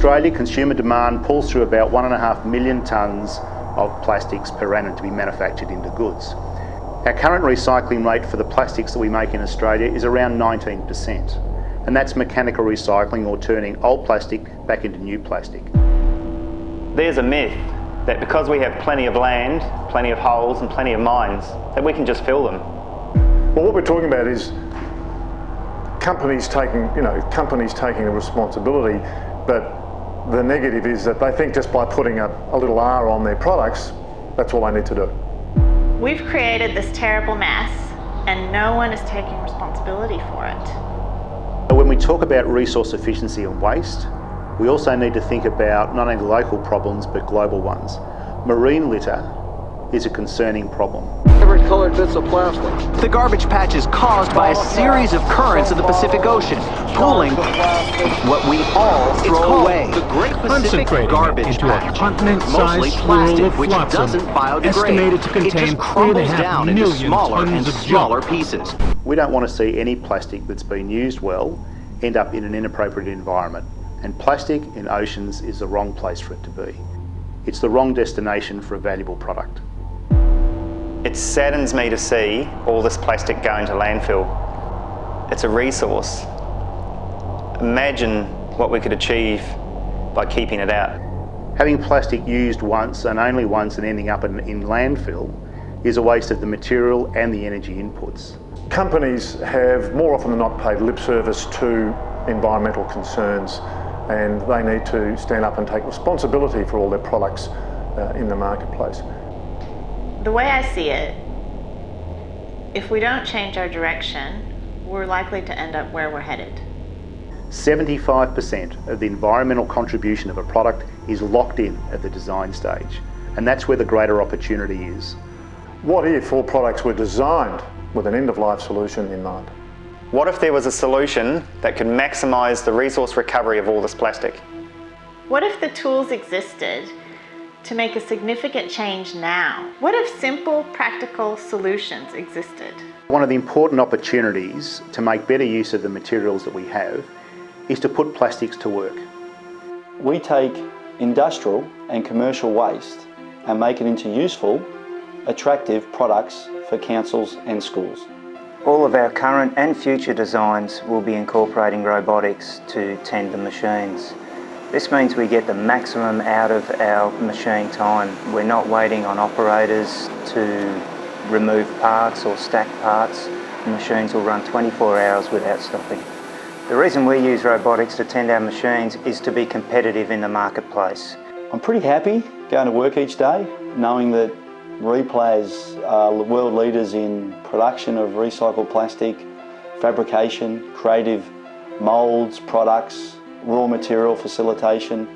Australia, consumer demand pulls through about 1.5 million tonnes of plastics per annum to be manufactured into goods. Our current recycling rate for the plastics that we make in Australia is around 19%, and that's mechanical recycling, or turning old plastic back into new plastic. There's a myth that because we have plenty of land, plenty of holes and plenty of mines, that we can just fill them. Well, what we're talking about is companies taking a responsibility, but the negative is that they think just by putting a little R on their products, that's all they need to do. We've created this terrible mess and no one is taking responsibility for it. When we talk about resource efficiency and waste, we also need to think about not only local problems but global ones. Marine litter is a concerning problem. Different coloured bits of plastic. The garbage patch is caused by a series of currents in the Pacific Ocean, pulling what we all throw away. The Great Pacific Garbage Patch, mostly plastic, which doesn't biodegrade. Estimated to contain it just crumbles 3.5 down into million smaller and tons of smaller junk. pieces. We don't want to see any plastic that's been used well end up in an inappropriate environment. And plastic in oceans is the wrong place for it to be. It's the wrong destination for a valuable product. It saddens me to see all this plastic going to landfill. It's a resource. Imagine what we could achieve by keeping it out. Having plastic used once and only once and ending up in landfill is a waste of the material and the energy inputs. Companies have more often than not paid lip service to environmental concerns, and they need to stand up and take responsibility for all their products in the marketplace. The way I see it, if we don't change our direction, we're likely to end up where we're headed. 75% of the environmental contribution of a product is locked in at the design stage, and that's where the greater opportunity is. What if all products were designed with an end-of-life solution in mind? What if there was a solution that could maximise the resource recovery of all this plastic? What if the tools existed to make a significant change now? What if simple, practical solutions existed? One of the important opportunities to make better use of the materials that we have is to put plastics to work. We take industrial and commercial waste and make it into useful, attractive products for councils and schools. All of our current and future designs will be incorporating robotics to tend the machines. This means we get the maximum out of our machine time. We're not waiting on operators to remove parts or stack parts. The machines will run 24 hours without stopping. The reason we use robotics to tend our machines is to be competitive in the marketplace. I'm pretty happy going to work each day, knowing that Replas are world leaders in production of recycled plastic, fabrication, creative moulds, products, raw material facilitation.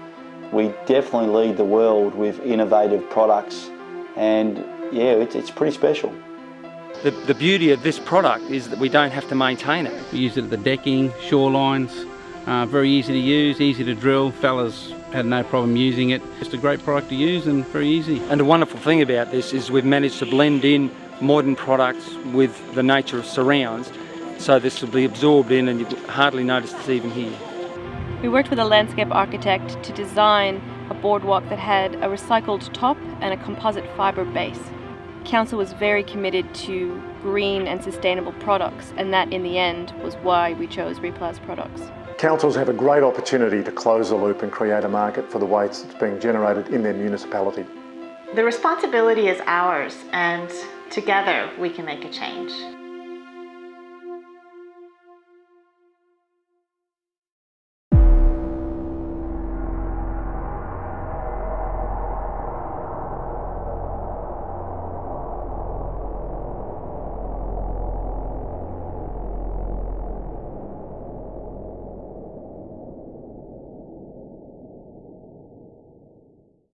We definitely lead the world with innovative products, and yeah, it's pretty special. The beauty of this product is that we don't have to maintain it. We use it at the decking, shorelines, very easy to use, easy to drill. Fellas had no problem using it. Just a great product to use and very easy. And the wonderful thing about this is we've managed to blend in modern products with the nature of surrounds, so this will be absorbed in and you hardly notice it's even here. We worked with a landscape architect to design a boardwalk that had a recycled top and a composite fibre base. Council was very committed to green and sustainable products, and that in the end was why we chose Replas products. Councils have a great opportunity to close the loop and create a market for the waste that's being generated in their municipality. The responsibility is ours, and together we can make a change.